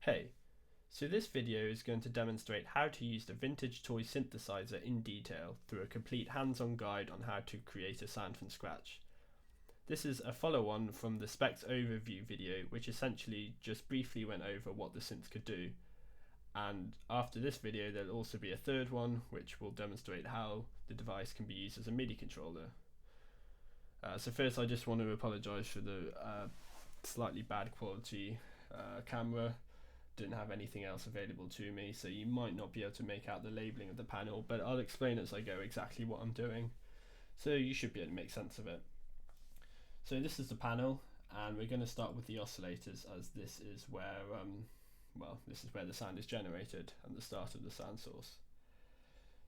Hey, so this video is going to demonstrate how to use the vintage toy synthesizer in detail through a complete hands-on guide on how to create a sound from scratch. This is a follow-on from the specs overview video, which essentially just briefly went over what the synth could do. And after this video there'll also be a third one which will demonstrate how the device can be used as a MIDI controller. So first I just want to apologise for the slightly bad quality camera. Didn't have anything else available to me, so you might not be able to make out the labeling of the panel, but I'll explain as I go exactly what I'm doing, so you should be able to make sense of it. So this is the panel, and we're going to start with the oscillators, as this is where this is where the sound is generated and the start of the sound source.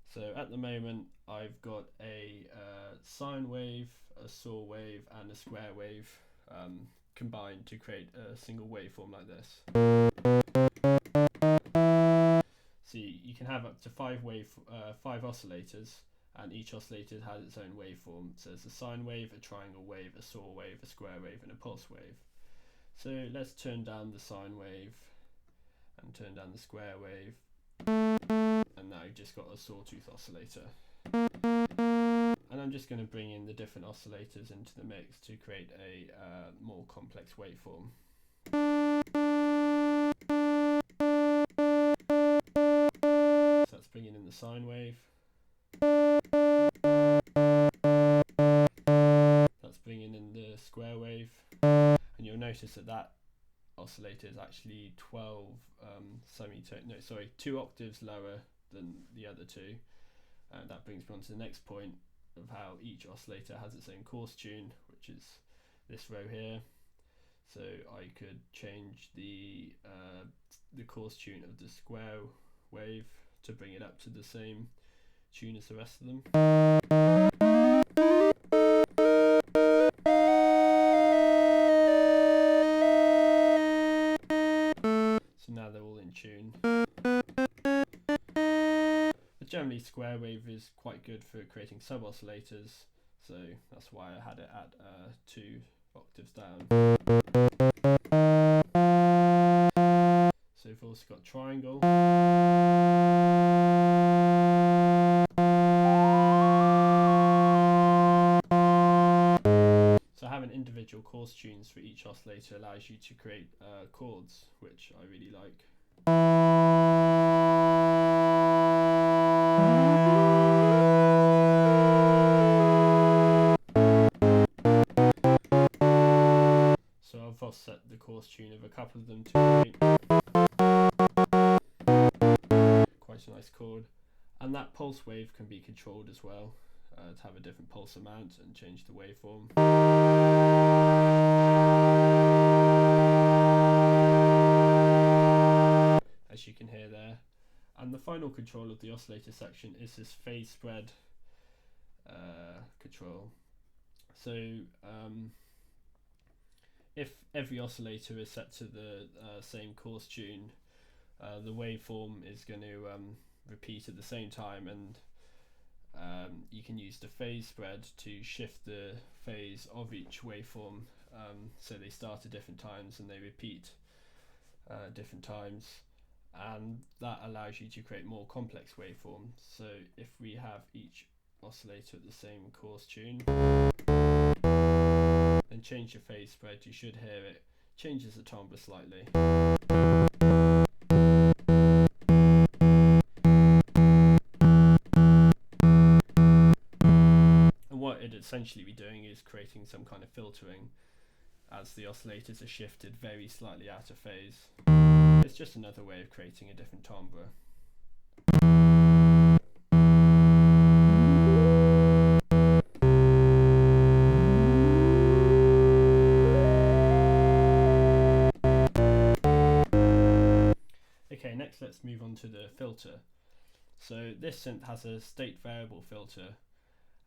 So at the moment I've got a sine wave, a saw wave and a square wave combined to create a single waveform like this. So you can have up to five oscillators, and each oscillator has its own waveform. So there's a sine wave, a triangle wave, a saw wave, a square wave and a pulse wave. So let's turn down the sine wave and turn down the square wave, and now you've just got a sawtooth oscillator. And I'm just going to bring in the different oscillators into the mix to create a more complex waveform. So that's bringing in the sine wave. That's bringing in the square wave. And you'll notice that that oscillator is actually 2 octaves lower than the other two. And that brings me on to the next point of how each oscillator has its own coarse tune, which is this row here. So I could change the coarse tune of the square wave to bring it up to the same tune as the rest of them. So now they're all in tune. But generally square wave is quite good for creating sub-oscillators, so that's why I had it at 2 octaves down. So we've also got triangle. So having individual coarse tunes for each oscillator allows you to create chords, which I really like. So I've offset the coarse tune of a couple of them to create quite a nice chord. And that pulse wave can be controlled as well, to have a different pulse amount and change the waveform. As you can hear there. And the final control of the oscillator section is this phase spread control. So if every oscillator is set to the same coarse tune, the waveform is going to repeat at the same time, and you can use the phase spread to shift the phase of each waveform, so they start at different times and they repeat different times, and that allows you to create more complex waveforms. So if we have each oscillator at the same coarse tune, then change your phase spread, you should hear it changes the timbre slightly. What it'd essentially be doing is creating some kind of filtering as the oscillators are shifted very slightly out of phase. It's just another way of creating a different timbre. Okay, next let's move on to the filter. So this synth has a state variable filter,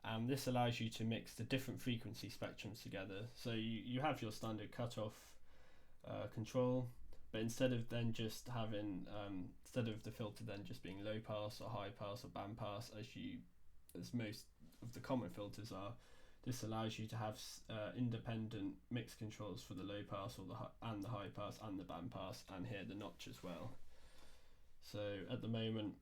and this allows you to mix the different frequency spectrums together. So you have your standard cutoff control, but instead of then just having instead of the filter then just being low pass or high pass or band pass as most of the common filters are, This allows you to have independent mix controls for the low pass or the high pass and the band pass, and here the notch as well. So at the moment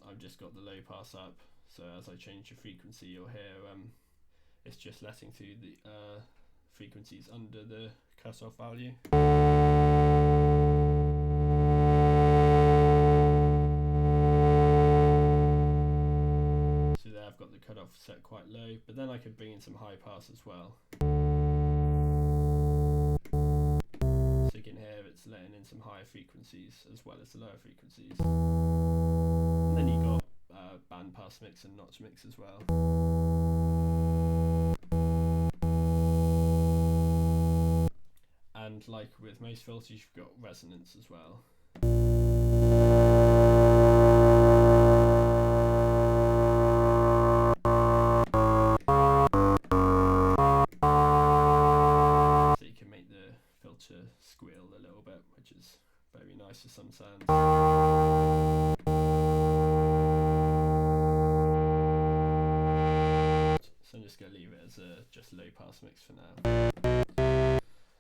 I've just got the low pass up, so as I change the frequency you'll hear it's just letting through the frequencies under the cutoff value. So there I've got the cutoff set quite low, but then I could bring in some high pass as well. So you can hear it's letting in some higher frequencies as well as the lower frequencies. And then you got band pass mix and notch mix as well. And like with most filters, you've got resonance as well. So you can make the filter squeal a little bit, which is very nice for some sounds. So I'm just going to leave it as a just low pass mix for now.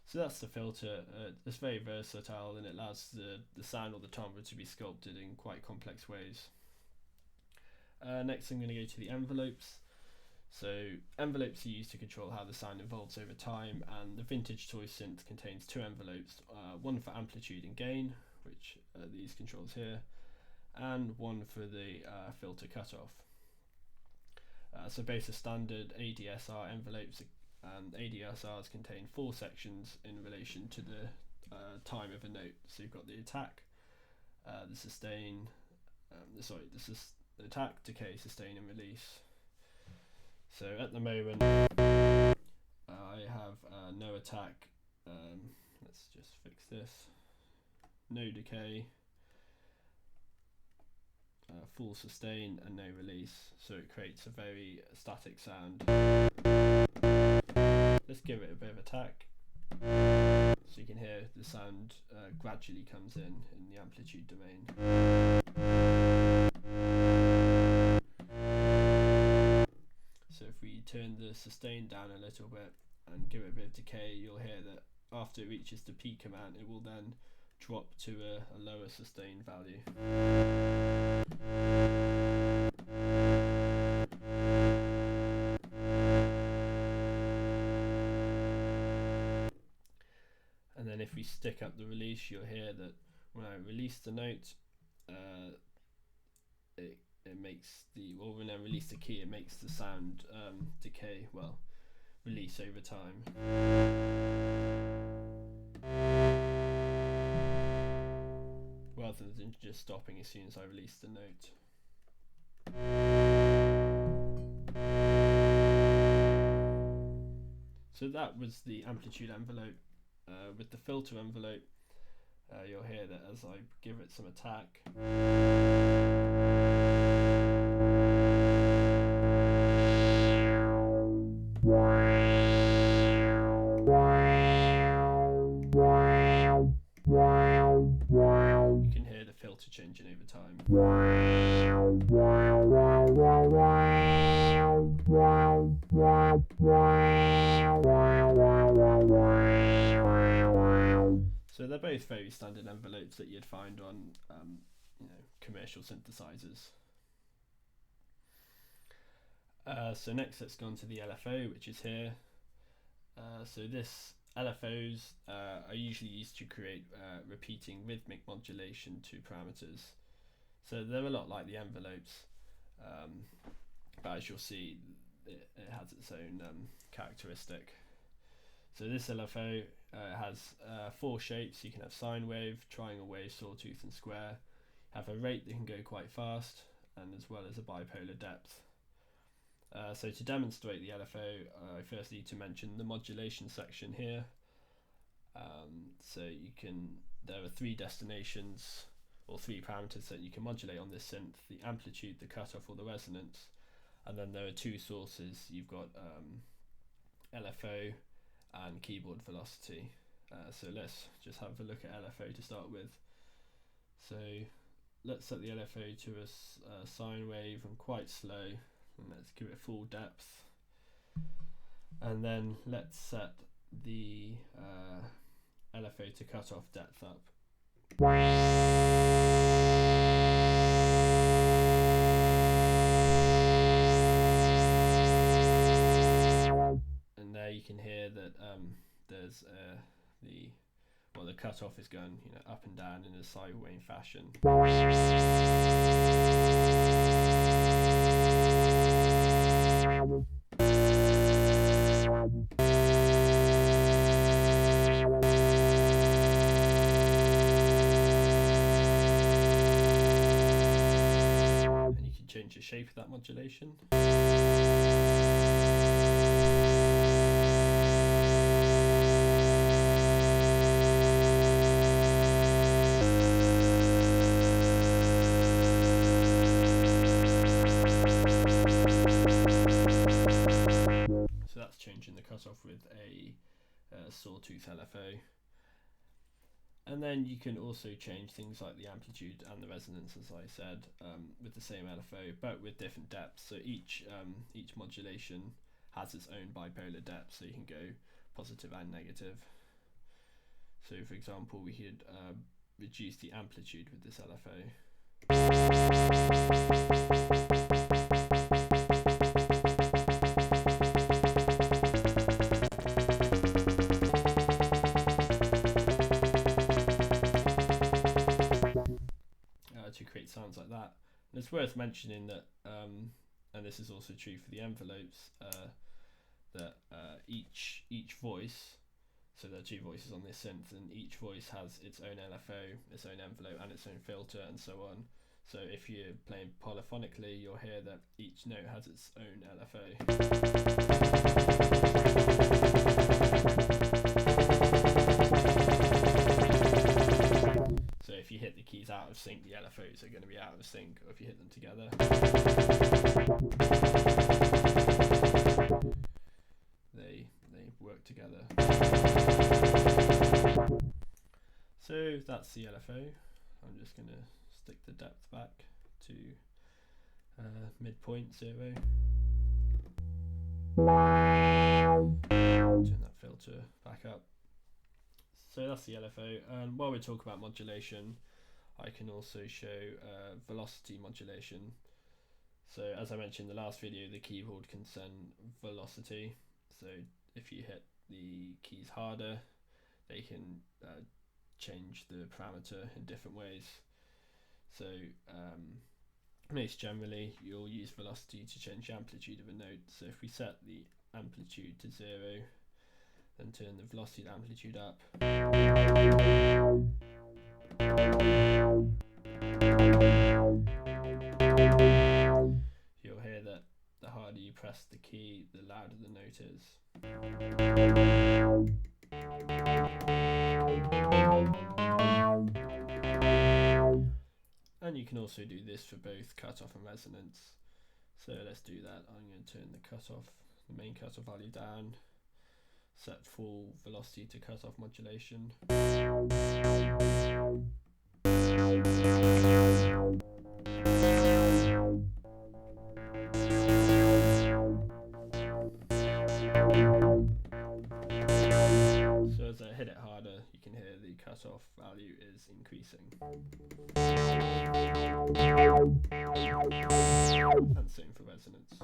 So that's the filter. It's very versatile and it allows the sound or the timbre to be sculpted in quite complex ways. Next I'm going to go to the envelopes. So envelopes are used to control how the sound evolves over time, and the vintage toy synth contains two envelopes, one for amplitude and gain, which are these controls here, and one for the filter cutoff. So basic standard ADSR envelopes, and ADSRs contain 4 sections in relation to the time of a note. So you've got the attack, the sustain, the attack, decay, sustain and release. So at the moment I have no attack, let's just fix this, no decay, full sustain and no release, so it creates a very static sound. Let's give it a bit of attack, so you can hear the sound gradually comes in the amplitude domain. So if we turn the sustain down a little bit and give it a bit of decay, you'll hear that after it reaches the peak amount it will then drop to a lower sustain value. And then if we stick up the release, you'll hear that when I release the note, it makes when I release the key, it makes the sound decay, release over time. Rather than just stopping as soon as I release the note. So that was the amplitude envelope. With the filter envelope, you'll hear that as I give it some attack, you can hear the filter changing over time. So they're both very standard envelopes that you'd find on commercial synthesizers. So next let's go on to the LFO, which is here. So this LFOs are usually used to create repeating rhythmic modulation to parameters. So they're a lot like the envelopes, but as you'll see, it has its own characteristic. So this LFO has 4 shapes. You can have sine wave, triangle wave, sawtooth and square. Have a rate that can go quite fast, and as well as a bipolar depth. So to demonstrate the LFO, I first need to mention the modulation section here. There are 3 destinations or 3 parameters that you can modulate on this synth: the amplitude, the cutoff or the resonance, and then there are 2 sources. You've got LFO and keyboard velocity. So let's just have a look at LFO to start with. So let's set the LFO to a sine wave and quite slow, and let's give it full depth. And then let's set the LFO to cutoff depth up. And there you can hear that there's the cutoff is going up and down in a sine wave fashion. And you can change the shape of that modulation. So that's changing the cutoff with a sawtooth LFO. And then you can also change things like the amplitude and the resonance, as I said, with the same LFO, but with different depths. So each modulation has its own bipolar depth, so you can go positive and negative. So for example, we could reduce the amplitude with this LFO. To create sounds like that. And it's worth mentioning that, and this is also true for the envelopes, that each voice, so there are two voices on this synth, and each voice has its own LFO, its own envelope, and its own filter, and so on. So if you're playing polyphonically, you'll hear that each note has its own LFO. So if you hit the keys out of sync, the LFOs are going to be out of sync, or if you hit them together. They work together. So that's the LFO. I'm just going to stick the depth back to midpoint 0. Turn that filter back up. So that's the LFO. And while we talk about modulation, I can also show velocity modulation. So as I mentioned in the last video, the keyboard can send velocity. So if you hit the keys harder, they can change the parameter in different ways. So most generally, you'll use velocity to change the amplitude of a note. So if we set the amplitude to 0, then turn the velocity and amplitude up. You'll hear that the harder you press the key, the louder the note is. And you can also do this for both cutoff and resonance. So let's do that. I'm going to turn the cutoff, the main cutoff value down, set full velocity to cutoff modulation. So as I hit it harder, you can hear the cutoff value is increasing. And same for resonance.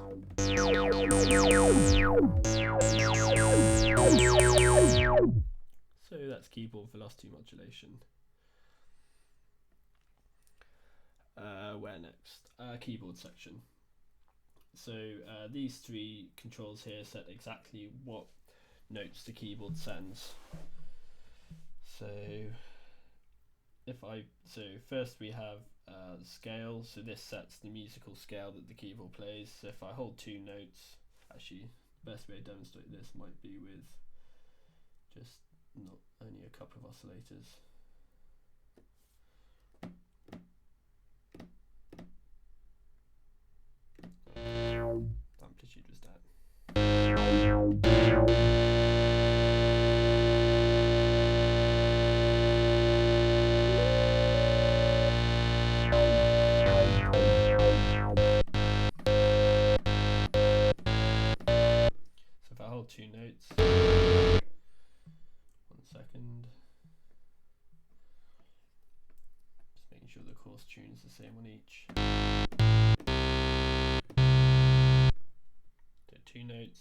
So that's keyboard velocity modulation. Where next? Keyboard section. So these three controls here set exactly what notes the keyboard sends. So first we have scale. So this sets the musical scale that the keyboard plays. So if I hold two notes, actually the best way to demonstrate this might be with just not only a couple of oscillators. Amplitude was down. So if I hold 2 notes. 1 second. Just making sure the course tune is the same on each. So 2 notes.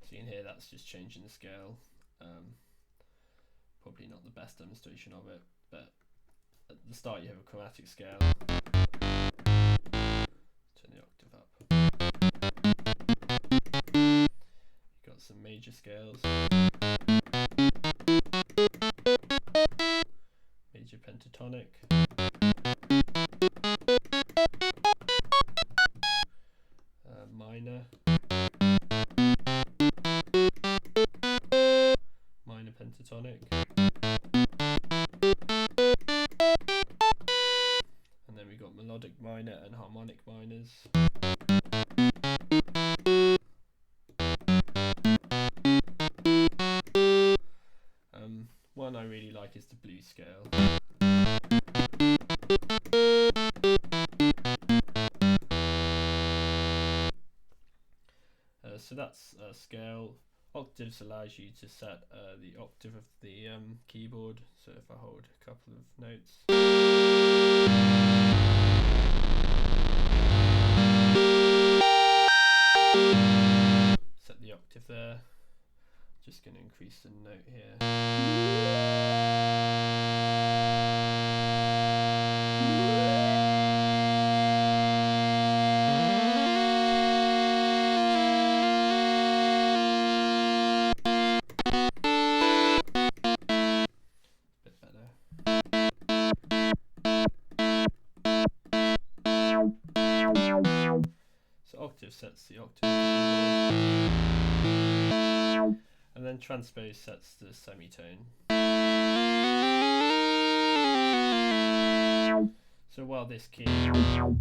So you can hear that's just changing the scale. Probably not the best demonstration of it, but at the start you have a chromatic scale. Turn the octave up. You've got some major scales. Major pentatonic. Minor. Minor pentatonic. And then we've got melodic minor and harmonic minors. One I really like is the blues scale. So that's a scale. Octaves allows you to set the octave of the keyboard. So if I hold a couple of notes, set the octave there. Just going to increase the note here. Octave sets the octave, and then transpose sets the semitone. So while this key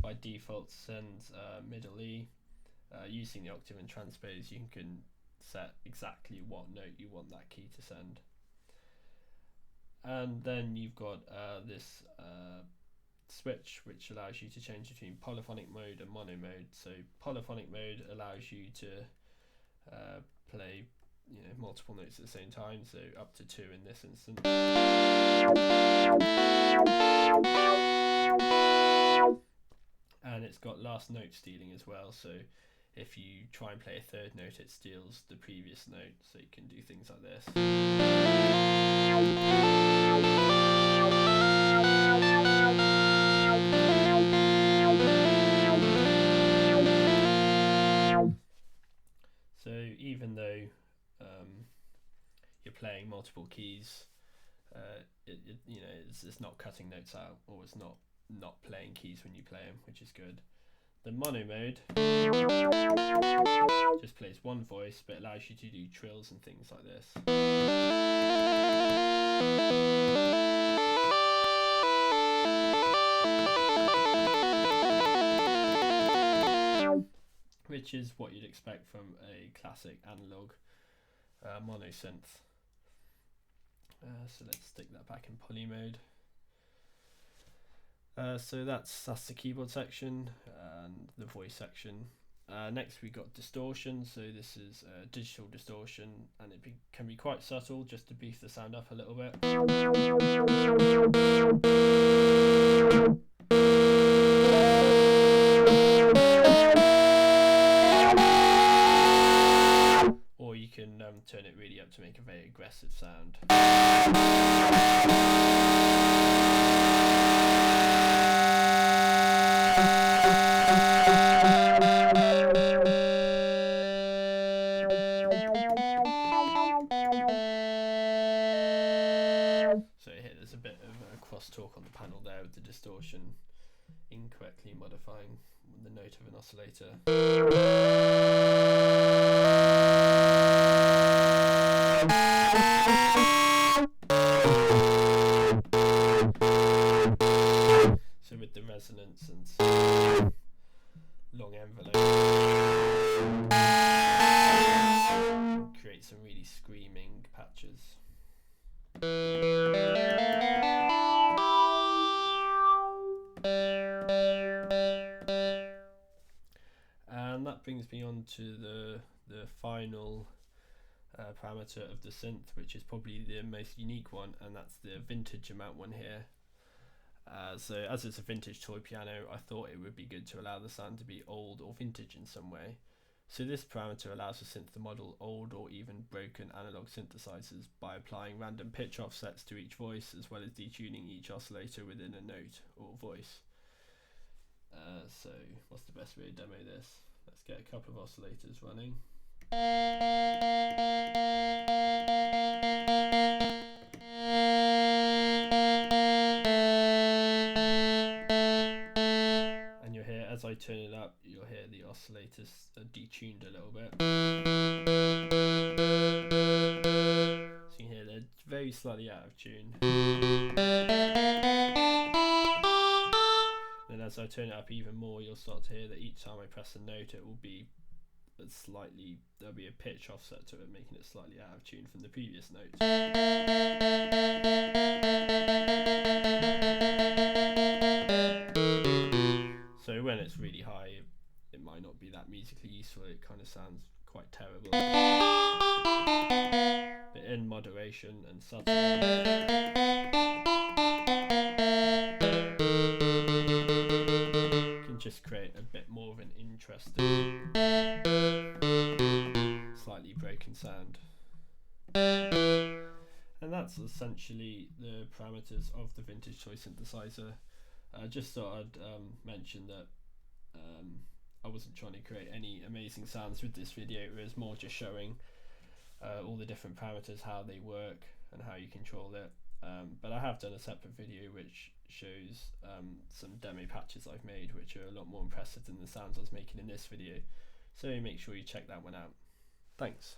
by default sends middle E, using the octave and transpose you can set exactly what note you want that key to send. And then you've got this switch which allows you to change between polyphonic mode and mono mode. So polyphonic mode allows you to play multiple notes at the same time, so up to 2 in this instance. And it's got last note stealing as well, so if you try and play a third note it steals the previous note, so you can do things like this. So even though you're playing multiple keys, it's not cutting notes out, or it's not playing keys when you play them, which is good. The mono mode just plays one voice, but allows you to do trills and things like this. Which is what you'd expect from a classic analog mono synth. So let's stick that back in poly mode. So that's the keyboard section and the voice section. Next we got distortion. So this is digital distortion, and it can be quite subtle, just to beef the sound up a little bit. Or you can turn it really up to make a very aggressive sound. So here there's a bit of a crosstalk on the panel there with the distortion incorrectly modifying the note of an oscillator. So with the resonance and long envelope, create some really screaming patches. brings me on to the final parameter of the synth, which is probably the most unique one, and that's the vintage amount one here. So as it's a vintage toy piano, I thought it would be good to allow the sound to be old or vintage in some way. So this parameter allows the synth to model old or even broken analog synthesizers by applying random pitch offsets to each voice, as well as detuning each oscillator within a note or voice. So what's the best way to demo this? Let's get a couple of oscillators running. And you'll hear, as I turn it up, you'll hear the oscillators are detuned a little bit. So you can hear they're very slightly out of tune. Then as I turn it up even more, you'll start to hear that each time I press a note, it will be there'll be a pitch offset to it, making it slightly out of tune from the previous notes. So when it's really high, it might not be that musically useful, it kind of sounds quite terrible. But in moderation and subtlety, just create a bit more of an interesting, slightly broken sound. And that's essentially the parameters of the vintage toy synthesizer. I just thought I'd mention that I wasn't trying to create any amazing sounds with this video. It was more just showing all the different parameters, how they work and how you control it. But I have done a separate video which shows some demo patches I've made, which are a lot more impressive than the sounds I was making in this video, so make sure you check that one out. Thanks.